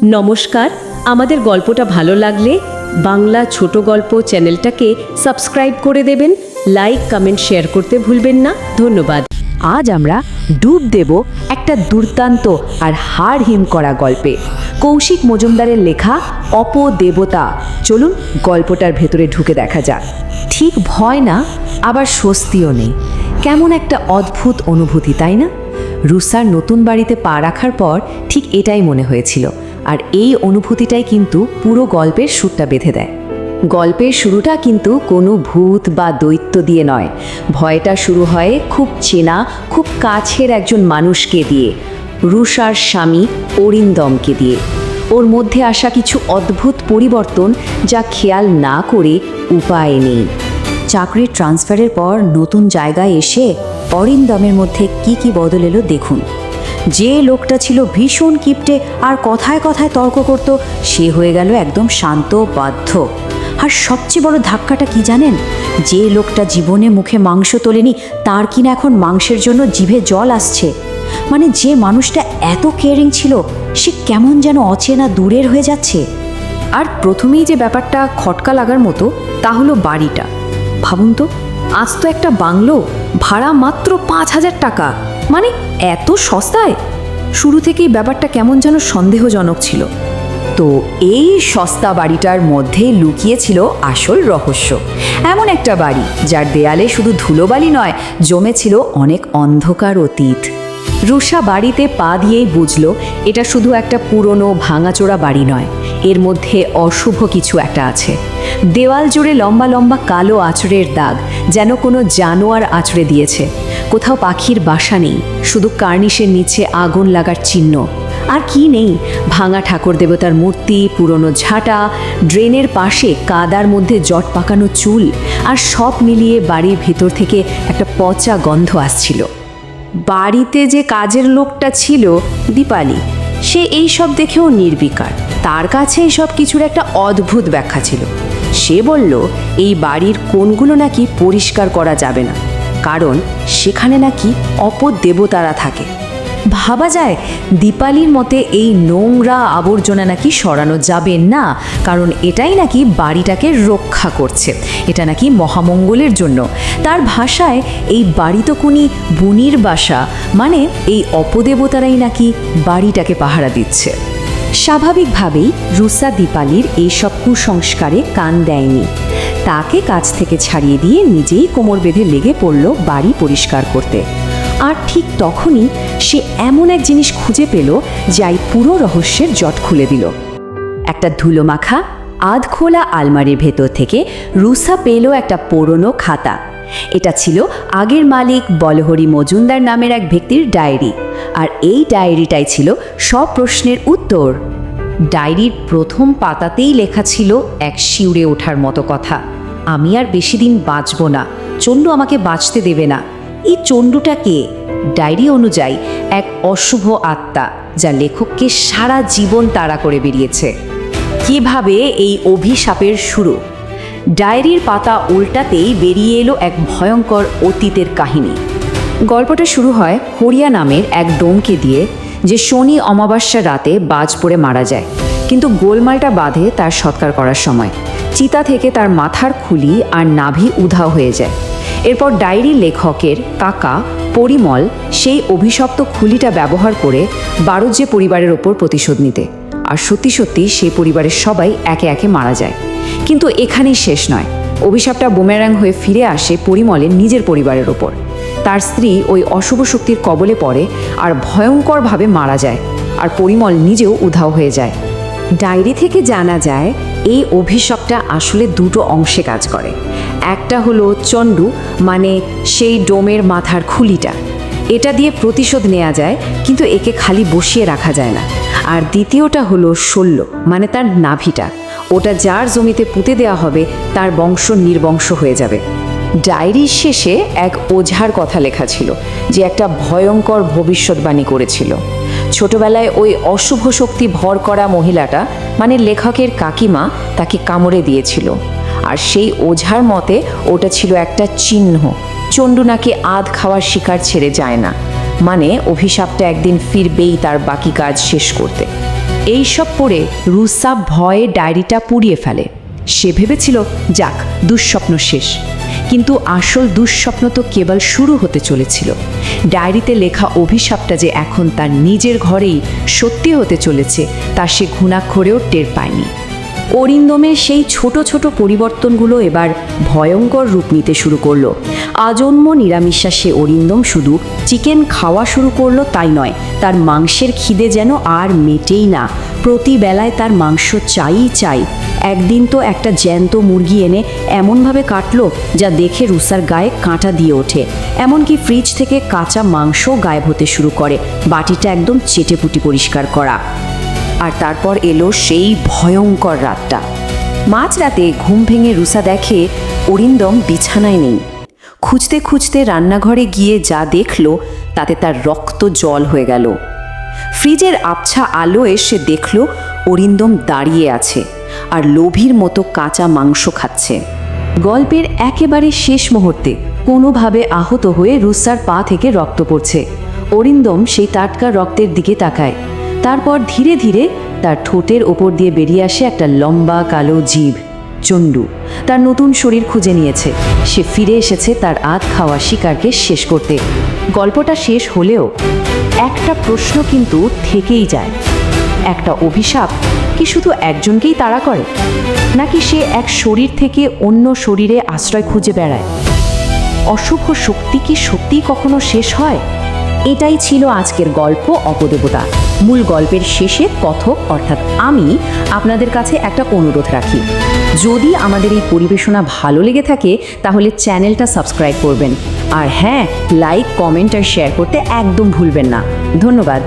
নমস্কার। আমাদের গল্পটা ভালো লাগলে বাংলা ছোট গল্প চ্যানেলটাকে সাবস্ক্রাইব করে দেবেন, লাইক কমেন্ট শেয়ার করতে ভুলবেন না। ধন্যবাদ। আজ আমরা ডুব দেব একটা দুর্দান্ত আর হাড় হিম করা গল্পে। কৌশিক মজুমদারের লেখা অপদেবতা। চলুন গল্পটার ভেতরে ঢুকে দেখা যাক। ঠিক ভয় না, আবার স্বস্তিও নেই। কেমন একটা অদ্ভুত অনুভূতি, তাই না? রুসার নতুন বাড়িতে পা রাখার পর ঠিক এটাই মনে হয়েছিল, আর এই অনুভূতিটাই কিন্তু পুরো গল্পের সুরটা বেঁধে দেয়। গল্পের শুরুটা কিন্তু কোনো ভূত বা দৈত্য দিয়ে নয়। ভয়টা শুরু হয় খুব চেনা, খুব কাছের একজন মানুষকে দিয়ে, রুসার স্বামী অরিন্দমকে দিয়ে। ওর মধ্যে আসা কিছু অদ্ভুত পরিবর্তন যা খেয়াল না করে উপায় নেই। চাকরির ট্রান্সফারের পর নতুন জায়গায় এসে অরিন্দমের মধ্যে কি বদল এলো দেখুন। যে লোকটা ছিল ভীষণ কিপটে আর কথায় কথায় তর্ক করত, সে হয়ে গেল একদম শান্ত বাধ্য। আর সবচেয়ে বড় ধাক্কাটা কি জানেন? যে লোকটা জীবনে মুখে মাংস তোলেনি, তার কিনা এখন মাংসের জন্য জিভে জল আসছে। মানে যে মানুষটা এত কেয়ারিং ছিল, সে কেমন যেন অচেনা দূরের হয়ে যাচ্ছে। আর প্রথমেই যে ব্যাপারটা খটকা লাগার মতো, তা হলো বাড়িটা। ভাবুন তো, আজ তো একটা বাংলো, ভাড়া মাত্র 5,000 টাকা। মানে এত সস্তায়? শুরু থেকেই ব্যাপারটা কেমন যেন সন্দেহজনক ছিল। তো এই সস্তা বাড়িটার মধ্যে লুকিয়েছিল আসল রহস্য। এমন একটা বাড়ি যার দেয়ালে শুধু ধুলোবালি নয়, জমেছিল অনেক অন্ধকার অতীত। রুষা বাড়িতে পা দিয়েই বুঝল এটা শুধু একটা পুরনো ভাঙাচোরা বাড়ি নয়, এর মধ্যে অশুভ কিছু একটা আছে। দেওয়াল জুড়ে লম্বা লম্বা কালো আঁচড়ের দাগ, যেন কোনো জানোয়ার আঁচড়ে দিয়েছে। কোথাও পাখির বাসা নেই, শুধু কার্নিশের নিচে আগুন লাগার চিহ্ন। আর কি নেই? ভাঙা ঠাকুর দেবতার মূর্তি, পুরনো ঝাঁটা, ড্রেনের পাশে কাদার মধ্যে জট পাকানো চুল, আর সব মিলিয়ে বাড়ির ভিতর থেকে একটা পচা গন্ধ আসছিল। বাড়িতে যে কাজের লোকটা ছিল দীপালি, সে এই সব দেখেও নির্বিকার। তার কাছে এইসব কিছুর একটা অদ্ভুত ব্যাখ্যা ছিল। সে বলল এই বাড়ির কোণগুলো নাকি পরিষ্কার করা যাবে না, কারণ সেখানে নাকি অপদেবতারা থাকে। ভাবা যায়, দীপালির মতে এই নোংরা আবর্জনা নাকি সরানো যাবে না, কারণ এটাই নাকি বাড়িটাকে রক্ষা করছে, এটা নাকি মহামঙ্গলের জন্য। তার ভাষায় এই বাড়ি তো কোনি বুনির বাসা, মানে এই অপদেবতারাই নাকি বাড়িটাকে পাহারা দিচ্ছে। স্বাভাবিকভাবেই রুসা দীপালির এইসব কুসংস্কারে কান দেয়নি। তাকে কাজ থেকে ছাড়িয়ে দিয়ে নিজেই কোমর বেঁধে লেগে পড়ল বাড়ি পরিষ্কার করতে। আর ঠিক তখনই সে এমন এক জিনিস খুঁজে পেল, যাই পুরো রহস্যের জট খুলে দিল। একটা ধুলোমাখা আধ খোলা আলমারির ভেতর থেকে রুসা পেল একটা পুরনো খাতা। এটা ছিল আগের মালিক বলহরি মজুমদার নামের এক ব্যক্তির ডায়েরি, আর এই ডায়েরিটাই ছিল সব প্রশ্নের উত্তর। ডায়েরির প্রথম পাতাতেই লেখা ছিল এক শিউরে ওঠার মতো কথা: আমি আর বেশি দিন বাঁচব না, চণ্ডু আমাকে বাঁচতে দেবে না। এই চণ্ডুটা কে? ডায়েরি অনুযায়ী এক অশুভ আত্মা, যা লেখককে সারা জীবন তাড়া করে বেরিয়েছে। কিভাবে এই অভিশাপের শুরু? ডায়েরির পাতা উল্টাতেই বেরিয়ে এলো এক ভয়ঙ্কর অতীতের কাহিনী। গল্পটা শুরু হয় হরিয়া নামের এক ডোমকে দিয়ে, যে শনি অমাবস্যার রাতে বাজ পড়ে মারা যায়। কিন্তু গোলমালটা বাঁধে তার সৎকার করার সময়। চিতা থেকে তার মাথার খুলি আর নাভি উধাও হয়ে যায়। এরপর ডায়েরি লেখকের কাকা পরিমল সেই অভিশপ্ত খুলিটা ব্যবহার করে বারুজ্যে পরিবারের ওপর প্রতিশোধ নিতে। আর সত্যি সত্যি সেই পরিবারের সবাই একে একে মারা যায়। কিন্তু এখানেই শেষ নয়, অভিশাপটা বুমেরাং হয়ে ফিরে আসে পরিমলের নিজের পরিবারের ওপর। তার স্ত্রী ওই অশুভ শক্তির কবলে পড়ে আর ভয়ঙ্করভাবে মারা যায়, আর পরিমল নিজেও উধাও হয়ে যায়। ডায়েরি থেকে জানা যায় এই অভিশাপটা আসলে দুটো অংশে কাজ করে। একটা হলো চণ্ডু, মানে সেই ডোমের মাথার খুলিটা। এটা দিয়ে প্রতিশোধ নেওয়া যায়, কিন্তু একে খালি বসিয়ে রাখা যায় না। আর দ্বিতীয়টা হলো শল্য, মানে তার নাভিটা। ওটা যার জমিতে পুঁতে দেওয়া হবে, তার বংশ নির্বংশ হয়ে যাবে। ডায়েরির শেষে এক ওঝার কথা লেখা ছিল, যে একটা ভয়ঙ্কর ভবিষ্যৎবাণী করেছিল। ছোটবেলায় ওই অশুভ শক্তি ভর করা মহিলাটা, মানে লেখকের কাকিমা, তাকে কামড়ে দিয়েছিল। আর সেই ওঝার মতে ওটা ছিল একটা চিহ্ন, চণ্ডু নাকি আধ খাওয়ার শিকার ছেড়ে যায় না, মানে অভিশাপটা একদিন ফিরবেই তার বাকি কাজ শেষ করতে। এইসব পড়ে রুসা ভয়ে ডায়েরিটা পুড়িয়ে ফেলে। সে ভেবেছিল যাক, দুঃস্বপ্ন শেষ, কিন্তু আসল দুঃস্বপ্ন তো কেবল শুরু হতে চলেছিল। ডায়েরিতে লেখা অভিশাপটা যে এখন তার নিজের ঘরেই সত্যি হতে চলেছে তা সে ঘুণাক্ষরেও টের পায়নি। অরিন্দমের সেই ছোট ছোট পরিবর্তনগুলো এবার ভয়ঙ্কর রূপ নিতে শুরু করলো। আজন্ম নিরামিষাসে অরিন্দম শুধু চিকেন খাওয়া শুরু করলো তাই নয়, তার মাংসের খিদে যেন আর মেটেই না। প্রতি বেলায় তার মাংস চাই। একদিন তো একটা জ্যান্ত মুরগি এনে এমনভাবে কাটলো যা দেখে রুসার গায়ে কাঁটা দিয়ে ওঠে। এমনকি ফ্রিজ থেকে কাঁচা মাংস গায়েব হতে শুরু করে, বাটিটা একদম চেটেপুটি পরিষ্কার করা। আর তারপর এলো সেই ভয়ঙ্কর রাতটা। মাঝরাতে ঘুম ভেঙে রুসা দেখে অরিন্দম বিছানায় নেই। খুঁজতে খুঁজতে রান্নাঘরে গিয়ে যা দেখল তাতে তার রক্ত জল হয়ে গেল। ফ্রিজের আবছা আলোয় সে দেখল অরিন্দম দাঁড়িয়ে আছে আর লোভীর মতো কাঁচা মাংস খাচ্ছে। গল্পের একেবারে শেষ মুহূর্তে কোনোভাবে আহত হয়ে রুসার পা থেকে রক্ত পড়ছে। অরিন্দম সেই টাটকা রক্তের দিকে তাকায়। তারপর ধীরে ধীরে তার ঠোঁটের ওপর দিয়ে বেরিয়ে আসে একটা লম্বা কালো জিভ। চণ্ডু তার নতুন শরীর খুঁজে নিয়েছে। সে ফিরে এসেছে তার আধ খাওয়া শিকারকে শেষ করতে। গল্পটা শেষ হলেও একটা প্রশ্ন কিন্তু থেকেই যায়। একটা অভিশাপ কি শুধু একজনকেই তাড়া করে, নাকি সে এক শরীর থেকে অন্য শরীরে আশ্রয় খুঁজে বেড়ায়? অশুভ শক্তি কি সত্যিই কখনো শেষ হয়? এটাই ছিল আজকের গল্প অপদেবতা। মূল গল্পের শেষে কথক অর্থাৎ আমি আপনাদের কাছে একটা অনুরোধ রাখি, যদি আমাদের এই পরিবেশনা ভালো লেগে থাকে তাহলে চ্যানেলটা সাবস্ক্রাইব করবেন। আর হ্যাঁ, লাইক, কমেন্ট আর শেয়ার করতে একদম ভুলবেন না। ধন্যবাদ।